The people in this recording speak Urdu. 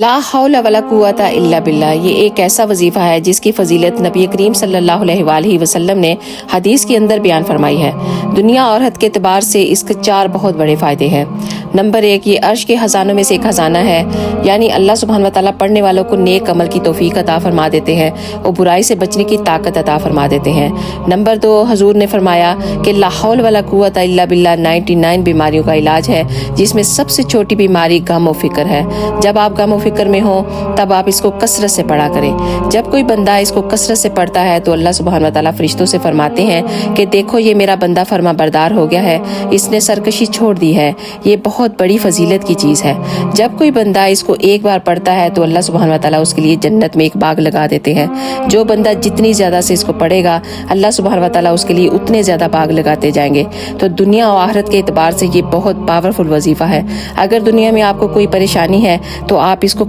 لا حول ولا قوت الا باللہ، یہ ایک ایسا وظیفہ ہے جس کی فضیلت نبی کریم صلی اللہ علیہ وآلہ وسلم نے حدیث کے اندر بیان فرمائی ہے۔ دنیا اور آخرت کے اعتبار سے اس کے 4 بہت بڑے فائدے ہیں۔ نمبر 1، یہ عرش کے خزانوں میں سے ایک خزانہ ہے، یعنی اللہ سبحانہ وتعالیٰ پڑھنے والوں کو نیک عمل کی توفیق عطا فرما دیتے ہیں اور برائی سے بچنے کی طاقت عطا فرما دیتے ہیں۔ نمبر 2، حضور نے فرمایا کہ لا حول ولا قوت الا باللہ 99 بیماریوں کا علاج ہے، جس میں سب سے چھوٹی بیماری غم و فکر ہے۔ جب آپ غم و فکر میں ہوں تب آپ اس کو کثرت سے پڑھا کریں۔ جب کوئی بندہ اس کو کثرت سے پڑھتا ہے تو اللہ سبحانہ وتعالیٰ فرشتوں سے فرماتے ہیں کہ دیکھو یہ میرا بندہ فرما بردار ہو گیا ہے، اس نے سرکشی چھوڑ دی ہے۔ یہ بہت بڑی فضیلت کی چیز ہے۔ جب کوئی بندہ اس کو ایک بار پڑھتا ہے تو اللہ سبحانہ وتعالیٰ اس کے لیے جنت میں ایک باغ لگا دیتے ہیں۔ جو بندہ جتنی زیادہ سے اس کو پڑھے گا اللہ سبحانہ وتعالیٰ اس کے لیے اتنے زیادہ باغ لگاتے جائیں گے۔ تو دنیا و آخرت کے اعتبار سے یہ بہت پاورفل وظیفہ ہے۔ اگر دنیا میں آپ کو کوئی پریشانی ہے تو آپ اس کو